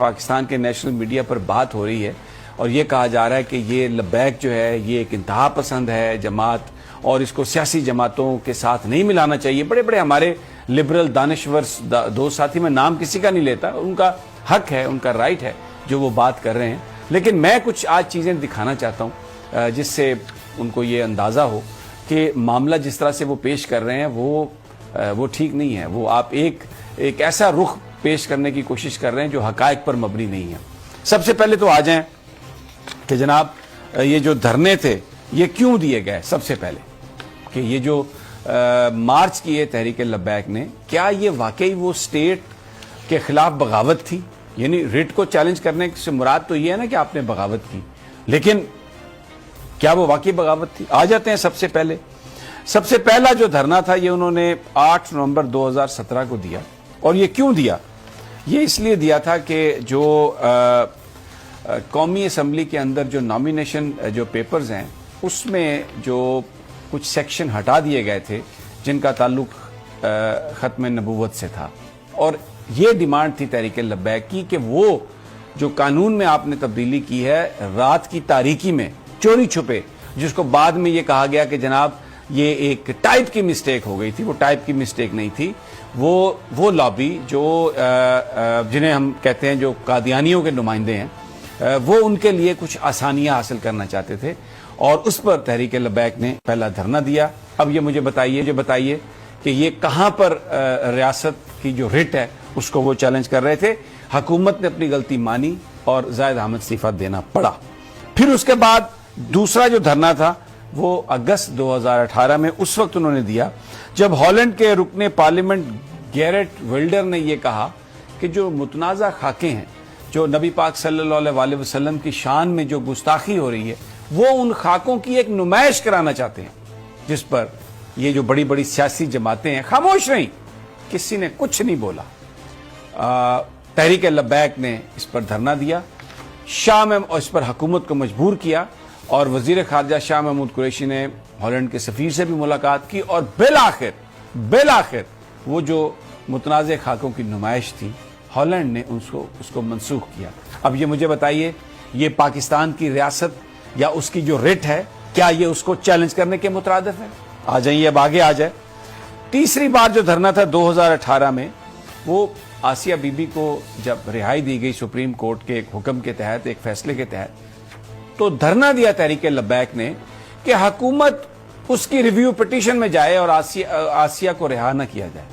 پاکستان کے national media پر بات ہو رہی ہے اور یہ کہا جا رہا ہے کہ یہ لبیک جو ہے یہ ایک انتہا پسند ہے جماعت اور اس کو سیاسی جماعتوں کے ساتھ نہیں ملانا چاہیے. بڑے بڑے ہمارے لبرل دانشور دوست ساتھی، میں نام کسی کا نہیں لیتا، ان کا حق ہے، ان کا رائٹ ہے جو وہ بات کر رہے ہیں، لیکن میں کچھ آج چیزیں دکھانا چاہتا ہوں جس سے ان کو یہ اندازہ ہو کہ معاملہ جس طرح سے وہ پیش کر رہے ہیں وہ ٹھیک نہیں ہے. وہ آپ ایک ایسا رخ پیش کرنے کی کوشش کر رہے ہیں جو حقائق پر مبنی نہیں ہے. سب سے پہلے تو آ جائیں کہ جناب یہ جو دھرنے تھے یہ کیوں دیے گئے. سب سے پہلے کہ یہ جو مارچ کیے تحریک لبیک نے، کیا یہ واقعی وہ سٹیٹ کے خلاف بغاوت تھی؟ یعنی ریٹ کو چیلنج کرنے سے مراد تو یہ ہے نا کہ آپ نے بغاوت کی، لیکن کیا وہ واقعی بغاوت تھی؟ آ جاتے ہیں. سب سے پہلا جو دھرنا تھا یہ انہوں نے 8 نومبر 2017 کو دیا. اور یہ کیوں دیا؟ یہ اس لیے دیا تھا کہ جو قومی اسمبلی کے اندر جو نامینیشن جو پیپرز ہیں اس میں جو کچھ سیکشن ہٹا دیے گئے تھے جن کا تعلق ختم نبوت سے تھا، اور یہ ڈیمانڈ تھی تحریک لبیک کی کہ وہ جو قانون میں آپ نے تبدیلی کی ہے رات کی تاریکی میں چوری چھپے، جس کو بعد میں یہ کہا گیا کہ جناب یہ ایک ٹائپ کی مسٹیک ہو گئی تھی، وہ ٹائپ کی مسٹیک نہیں تھی. وہ لابی جو جنہیں ہم کہتے ہیں جو قادیانیوں کے نمائندے ہیں، وہ ان کے لیے کچھ آسانیاں حاصل کرنا چاہتے تھے اور اس پر تحریک لبیک نے پہلا دھرنا دیا. اب یہ مجھے بتائیے کہ یہ کہاں پر ریاست کی جو ریٹ ہے اس کو وہ چیلنج کر رہے تھے. حکومت نے اپنی غلطی مانی اور زاہد احمد استعفیٰ دینا پڑا. پھر اس کے بعد دوسرا جو دھرنا تھا وہ اگست 2018 میں اس وقت انہوں نے دیا جب ہالینڈ کے رکن پارلیمنٹ گیرٹ ولڈر نے یہ کہا کہ جو متنازع خاکیں ہیں، جو نبی پاک صلی اللہ علیہ وسلم کی شان میں جو گستاخی ہو رہی ہے، وہ ان خاکوں کی ایک نمائش کرانا چاہتے ہیں، جس پر یہ جو بڑی بڑی سیاسی جماعتیں ہیں خاموش رہیں، کسی نے کچھ نہیں بولا. تحریک لبیک نے اس پر دھرنا دیا، شاہ میں اس پر حکومت کو مجبور کیا اور وزیر خارجہ شاہ محمود قریشی نے ہالینڈ کے سفیر سے بھی ملاقات کی اور بالآخر وہ جو متنازع خاکوں کی نمائش تھی ہالینڈ نے اس کو منسوخ کیا. اب یہ مجھے بتائیے یہ پاکستان کی ریاست یا اس کی جو ریٹ ہے کیا یہ اس کو چیلنج کرنے کے مترادف ہے؟ آ جائیے اب آگے آ جائے. تیسری بار جو دھرنا تھا 2018 میں، وہ آسیہ بی بی کو جب رہائی دی گئی سپریم کورٹ کے ایک حکم کے تحت، ایک فیصلے کے تحت، تو دھرنا دیا تحریک لبیک نے کہ حکومت اس کی ریویو پٹیشن میں جائے اور آسیہ کو رہا نہ کیا جائے.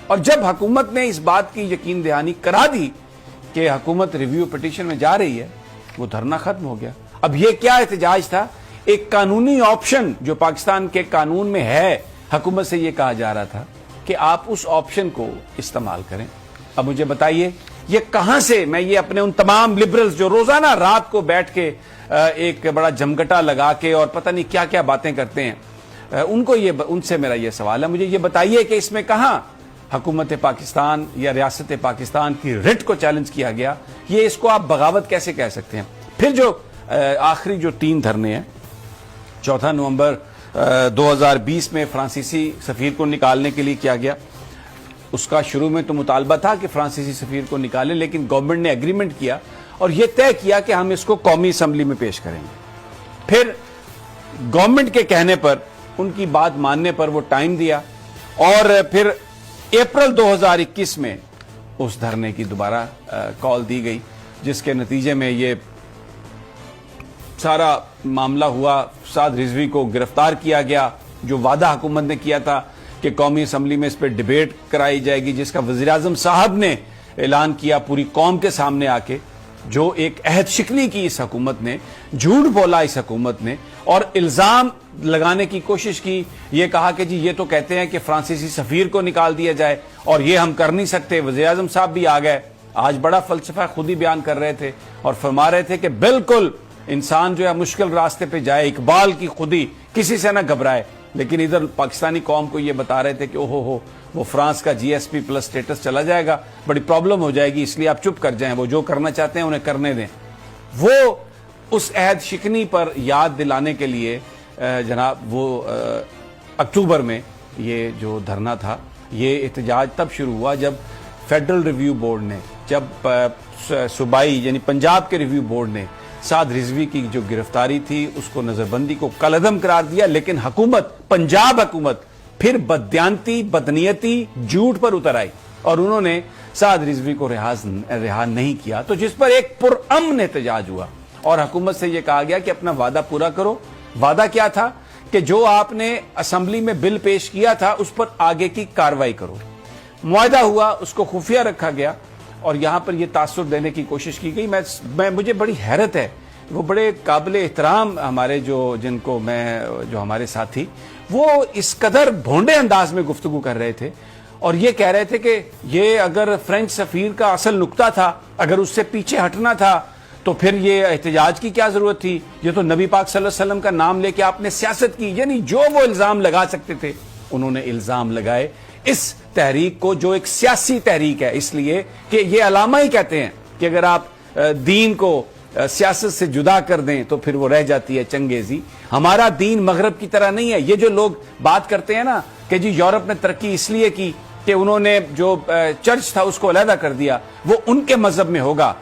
اور جب حکومت نے اس بات کی یقین دہانی کرا دی کہ حکومت ریویو پٹیشن میں جا رہی ہے، وہ دھرنا ختم ہو گیا. اب یہ کیا احتجاج تھا؟ ایک قانونی آپشن جو پاکستان کے قانون میں ہے، حکومت سے یہ کہا جا رہا تھا کہ آپ اس آپشن کو استعمال کریں. اب مجھے بتائیے یہ کہاں سے، میں یہ اپنے ان تمام لبرلز جو روزانہ رات کو بیٹھ کے ایک بڑا جمگٹا لگا کے اور پتہ نہیں کیا کیا باتیں کرتے ہیں، ان سے میرا یہ سوال ہے، مجھے یہ بتائیے کہ اس میں کہاں حکومت پاکستان یا ریاست پاکستان کی ریٹ کو چیلنج کیا گیا؟ یہ اس کو آپ بغاوت کیسے کہہ سکتے ہیں؟ پھر جو آخری جو 3 دھرنے ہیں، 4 نومبر 2020 میں فرانسیسی سفیر کو نکالنے کے لیے کیا گیا. اس کا شروع میں تو مطالبہ تھا کہ فرانسیسی سفیر کو نکالیں، لیکن گورنمنٹ نے ایگریمنٹ کیا اور یہ طے کیا کہ ہم اس کو قومی اسمبلی میں پیش کریں گے. پھر گورنمنٹ کے کہنے پر، ان کی بات ماننے پر وہ ٹائم دیا اور پھر اپریل 2021 میں اس دھرنے کی دوبارہ کال دی گئی، جس کے نتیجے میں یہ سارا معاملہ ہوا. سعد رضوی کو گرفتار کیا گیا، جو وعدہ حکومت نے کیا تھا کہ قومی اسمبلی میں اس پہ ڈیبیٹ کرائی جائے گی، جس کا وزیر اعظم صاحب نے اعلان کیا پوری قوم کے سامنے آ کے. جو ایک عہد شکنی کی اس حکومت نے، جھوٹ بولا اس حکومت نے اور الزام لگانے کی کوشش کی. یہ کہا کہ جی یہ تو کہتے ہیں کہ فرانسیسی سفیر کو نکال دیا جائے اور یہ ہم کر نہیں سکتے. وزیر اعظم صاحب بھی آ گئے، آج بڑا فلسفہ خود ہی بیان کر رہے تھے اور فرما رہے تھے کہ بالکل انسان جو ہے مشکل راستے پہ جائے، اقبال کی خودی، کسی سے نہ گھبرائے. لیکن ادھر پاکستانی قوم کو یہ بتا رہے تھے کہ اوہو وہ فرانس کا GSP پلس سٹیٹس چلا جائے گا، بڑی پرابلم ہو جائے گی، اس لیے آپ چپ کر جائیں، وہ جو کرنا چاہتے ہیں انہیں کرنے دیں. وہ اس عہد شکنی پر یاد دلانے کے لیے جناب وہ اکتوبر میں یہ جو دھرنا تھا، یہ احتجاج تب شروع ہوا جب فیڈرل ریویو بورڈ نے، جب صوبائی یعنی پنجاب کے ریویو بورڈ نے سعد رضوی کی جو گرفتاری تھی اس کو نظربندی کو کالعدم قرار دیا، لیکن حکومت، پنجاب حکومت پھر بددیانتی، بدنیتی، جھوٹ پر اتر آئی اور انہوں نے سعد رضوی کو رہا نہیں کیا، تو جس پر ایک پرامن احتجاج ہوا اور حکومت سے یہ کہا گیا کہ اپنا وعدہ پورا کرو۔ وعدہ کیا تھا کہ جو آپ نے اسمبلی میں بل پیش کیا تھا اس پر آگے کی کارروائی کرو۔ معاہدہ ہوا، اس کو خفیہ رکھا گیا اور یہاں پر یہ تاثر دینے کی کوشش کی گئی۔ مجھے بڑی حیرت ہے، وہ بڑے قابل احترام ہمارے جو ہمارے ساتھی، وہ اس قدر بھونڈے انداز میں گفتگو کر رہے تھے اور یہ کہہ رہے تھے کہ یہ اگر فرینچ سفیر کا اصل نقطہ تھا، اگر اس سے پیچھے ہٹنا تھا تو پھر یہ احتجاج کی کیا ضرورت تھی؟ یہ تو نبی پاک صلی اللہ علیہ وسلم کا نام لے کے آپ نے سیاست کی، یعنی جو وہ الزام لگا سکتے تھے انہوں نے الزام لگائے اس تحریک کو جو ایک سیاسی تحریک ہے، اس لیے کہ یہ علامہ ہی کہتے ہیں کہ اگر آپ دین کو سیاست سے جدا کر دیں تو پھر وہ رہ جاتی ہے چنگیزی۔ ہمارا دین مغرب کی طرح نہیں ہے۔ یہ جو لوگ بات کرتے ہیں نا کہ جی یورپ نے ترقی اس لیے کی کہ انہوں نے جو چرچ تھا اس کو علیحدہ کر دیا، وہ ان کے مذہب میں ہوگا۔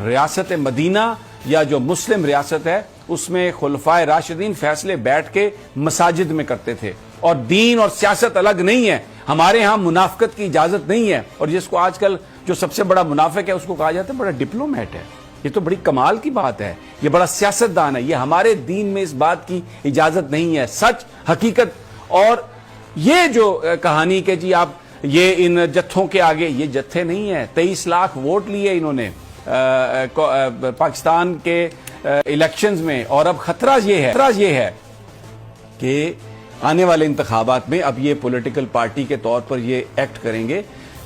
ریاست مدینہ یا جو مسلم ریاست ہے اس میں خلفائے راشدین فیصلے بیٹھ کے مساجد میں کرتے تھے اور دین اور سیاست الگ نہیں ہے۔ ہمارے ہاں منافقت کی اجازت نہیں ہے، اور جس کو آج کل جو سب سے بڑا منافق ہے اس کو کہا جاتا ہے بڑا ڈپلومیٹ ہے۔ یہ تو بڑی کمال کی بات ہے، یہ بڑا سیاستدان ہے۔ یہ ہمارے دین میں اس بات کی اجازت نہیں ہے۔ سچ، حقیقت، اور یہ جو کہانی کہ جی آپ یہ ان جتھوں کے آگے، یہ جتھے نہیں ہیں۔ 23 لاکھ ووٹ لیے انہوں نے پاکستان کے الیکشنز میں، اور اب خطرہ یہ ہے کہ آنے والے انتخابات میں اب یہ پولیٹیکل پارٹی کے طور پر یہ ایکٹ کریں گے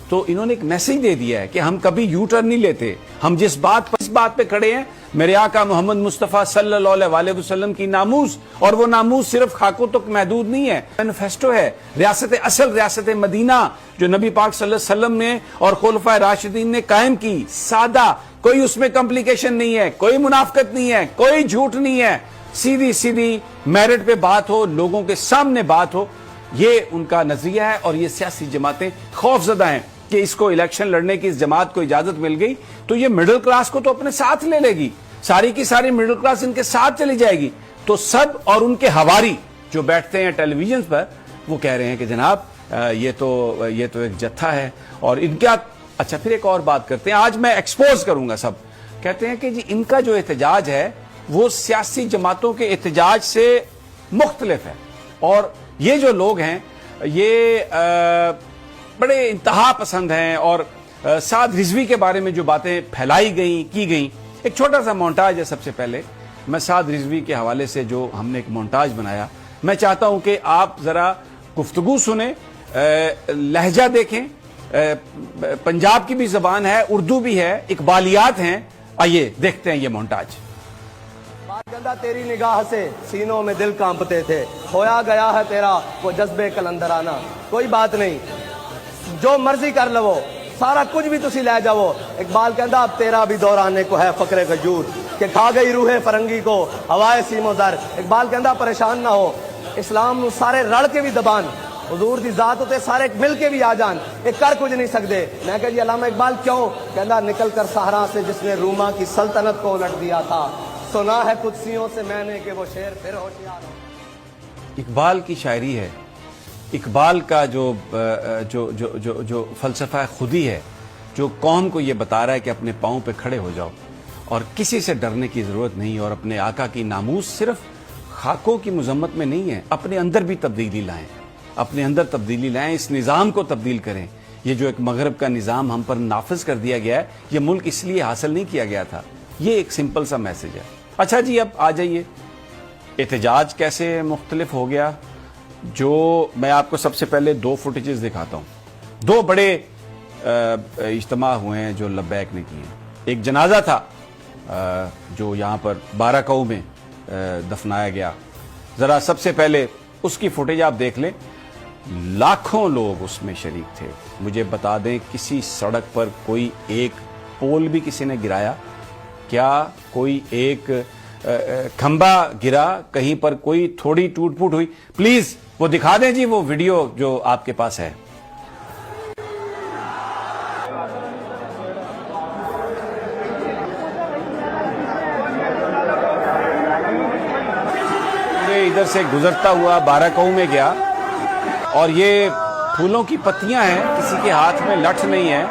تو انہوں نے ایک میسج دے دیا ہے کہ ہم کبھی یو ٹرن نہیں لیتے، ہم جس بات پہ کھڑے ہیں، میرے آقا محمد مصطفیٰ صلی اللہ علیہ وسلم کی ناموس، اور وہ ناموس صرف خاکوں تک محدود نہیں ہے، مینیفیسٹو ہے۔ ریاست مدینہ جو نبی پاک صلی اللہ علیہ وسلم نے اور خلفائے راشدین نے قائم کی، سادہ، کوئی اس میں کمپلیکیشن نہیں ہے، کوئی منافقت نہیں ہے، کوئی جھوٹ نہیں ہے، سیدھی میرٹ پہ بات ہو، لوگوں کے سامنے بات ہو، یہ ان کا نظریہ ہے۔ اور یہ سیاسی جماعتیں خوف زدہ ہیں کہ اس کو الیکشن لڑنے کی اس جماعت کو اجازت مل گئی تو یہ مڈل کلاس کو تو اپنے ساتھ لے گی، ساری کی ساری مڈل کلاس ان کے ساتھ چلی جائے گی۔ تو سب اور ان کے ہواری جو بیٹھتے ہیں ٹیلی ویژن پر وہ کہہ رہے ہیں کہ جناب یہ تو ایک جتھا ہے، اور ان کا اچھا پھر ایک اور بات کرتے ہیں، آج میں ایکسپوز کروں گا۔ سب کہتے ہیں کہ جی ان کا جو احتجاج ہے وہ سیاسی جماعتوں کے احتجاج سے مختلف ہے، اور یہ جو لوگ ہیں یہ بڑے انتہا پسند ہیں، اور سعد رضوی کے بارے میں جو باتیں پھیلائی کی گئیں، ایک چھوٹا سا مونٹاج ہے۔ سب سے پہلے میں سعد رضوی کے حوالے سے جو ہم نے ایک مونٹاج بنایا، میں چاہتا ہوں کہ آپ ذرا گفتگو سنیں، لہجہ دیکھیں، پنجاب کی بھی زبان ہے، اردو بھی ہے، اقبالیات ہیں۔ آئیے دیکھتے ہیں یہ مونٹاج۔ گندا تیری نگاہ سے سینوں میں دل کانپتے تھے، کھویا گیا ہے تیرا وہ جذبے کلندرانہ، کوئی بات نہیں جو مرضی کر لو، سارا کچھ بھی تسی لے جاؤ۔ اقبال کہندا اب تیرا بھی دور آنے کو ہے فقر غیور، کہ کھا گئی روح فرنگی کو ہوائے سیم و زر۔ اقبال کہندا پریشان نہ ہو، اسلام نو سارے رل کے بھی دبان، حضور دی ذات ہوتے سارے مل کے بھی آ جان، ایک کر کچھ نہیں سکتے۔ میں کہا جی علامہ اقبال کیوں؟ کہندا نکل کر صحرا سے جس نے روما کی سلطنت کو الٹ دیا تھا، سنا ہے قدسیوں سے میں نے کہ وہ شعر پھر ہوشیار ہو۔ اقبال کی شاعری ہے، اقبال کا جو فلسفہ خودی ہے، جو قوم کو یہ بتا رہا ہے کہ اپنے پاؤں پہ کھڑے ہو جاؤ اور کسی سے ڈرنے کی ضرورت نہیں، اور اپنے آقا کی ناموس صرف خاکوں کی مذمت میں نہیں ہے، اپنے اندر بھی تبدیلی لائیں، اپنے اندر تبدیلی لائیں، اس نظام کو تبدیل کریں۔ یہ جو ایک مغرب کا نظام ہم پر نافذ کر دیا گیا ہے، یہ ملک اس لیے حاصل نہیں کیا گیا تھا۔ یہ ایک سمپل سا میسج ہے۔ اچھا جی اب آ جائیے، احتجاج کیسے مختلف ہو گیا؟ جو میں آپ کو سب سے پہلے 2 فوٹیجز دکھاتا ہوں، 2 بڑے اجتماع ہوئے ہیں جو لبیک نے کیے ہیں۔ ایک جنازہ تھا جو یہاں پر 12 کو میں دفنایا گیا، ذرا سب سے پہلے اس کی فوٹیج آپ دیکھ لیں، لاکھوں لوگ اس میں شریک تھے۔ مجھے بتا دیں کسی سڑک پر کوئی ایک پول بھی کسی نے گرایا کیا؟ کوئی ایک کھمبا گرا کہیں پر؟ کوئی تھوڑی ٹوٹ پھوٹ ہوئی؟ پلیز وہ دکھا دیں جی وہ ویڈیو جو آپ کے پاس ہے۔ ادھر سے گزرتا ہوا بارہکہو میں گیا اور یہ پھولوں کی پتیاں ہیں, کسی کے ہاتھ میں لٹھ نہیں ہے.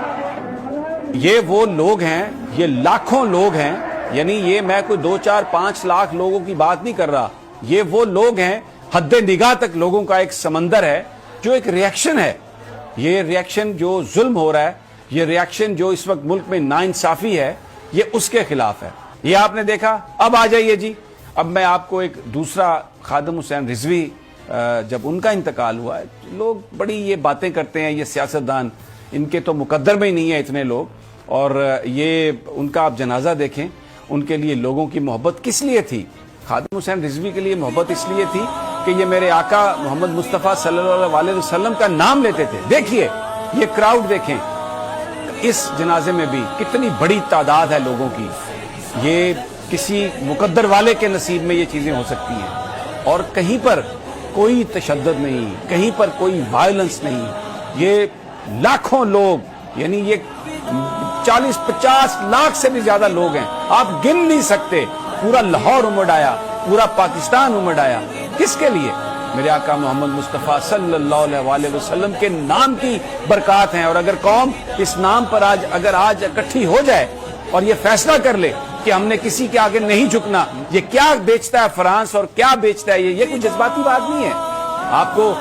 یہ وہ لوگ ہیں, یہ لاکھوں لوگ ہیں, یعنی یہ میں کوئی 2, 4, 5 لاکھ لوگوں کی بات نہیں کر رہا. یہ وہ لوگ ہیں, حد نگاہ تک لوگوں کا ایک سمندر ہے, جو ایک ریاکشن ہے. یہ ریاکشن جو ظلم ہو رہا ہے, یہ ریاکشن جو اس وقت ملک میں ناانصافی ہے, یہ اس کے خلاف ہے. یہ آپ نے دیکھا. اب آ جائیے جی, اب میں آپ کو ایک دوسرا خادم حسین رضوی, جب ان کا انتقال ہوا ہے, لوگ بڑی یہ باتیں کرتے ہیں, یہ سیاستدان, ان کے تو مقدر میں ہی نہیں ہے اتنے لوگ. اور یہ ان کا آپ جنازہ دیکھیں, ان کے لیے لوگوں کی محبت کس لیے تھی. خادم حسین رضوی کے لیے محبت اس لیے تھی کہ یہ میرے آقا محمد مصطفیٰ صلی اللہ علیہ وسلم کا نام لیتے تھے. دیکھیے یہ کراؤڈ دیکھیں, اس جنازے میں بھی کتنی بڑی تعداد ہے لوگوں کی. یہ کسی مقدر والے کے نصیب میں یہ چیزیں ہو سکتی ہیں, اور کہیں پر کوئی تشدد نہیں, کہیں پر کوئی وائلنس نہیں. یہ لاکھوں لوگ, یعنی یہ 40-50 لاکھ سے بھی زیادہ لوگ ہیں, آپ گن نہیں سکتے. پورا لاہور امڑ آیا, پورا پاکستان امڑ آیا. کس کے لیے؟ میرے آقا محمد مصطفیٰ صلی اللہ علیہ وسلم کے نام کی برکات ہیں. اور اگر قوم اس نام پر اگر آج اکٹھی ہو جائے اور یہ فیصلہ کر لے کہ ہم نے کسی کے آگے نہیں جھکنا, یہ کیا بیچتا ہے فرانس اور کیا بیچتا ہے یہ کوئی جذباتی بات نہیں ہے. آپ کو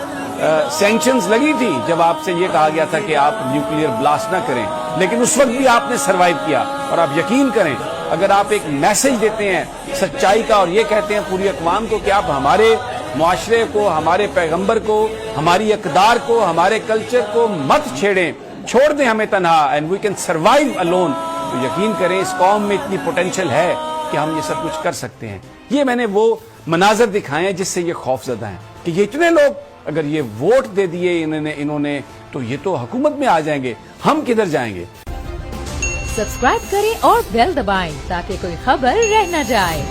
سینکشنز لگی تھی جب آپ سے یہ کہا گیا تھا کہ آپ نیوکلیئر بلاسٹ نہ کریں, لیکن اس وقت بھی آپ نے سروائیو کیا. اور آپ یقین کریں, اگر آپ ایک میسج دیتے ہیں سچائی کا اور یہ کہتے ہیں پوری اقوام کو کہ آپ ہمارے معاشرے کو, ہمارے پیغمبر کو, ہماری اقدار کو, ہمارے کلچر کو مت چھیڑیں, چھوڑ دیں ہمیں تنہا, and we can survive alone, تو یقین کریں اس قوم میں اتنی پوٹینشل ہے کہ ہم یہ سب کچھ کر سکتے ہیں. یہ میں نے وہ مناظر دکھائے ہیں جس سے یہ خوف زدہ ہیں کہ یہ اتنے لوگ اگر یہ ووٹ دے دیے انہوں نے تو یہ تو حکومت میں آ جائیں گے, ہم کدھر جائیں گے. سبسکرائب کریں اور بیل دبائیں تاکہ کوئی خبر رہ نہ جائے.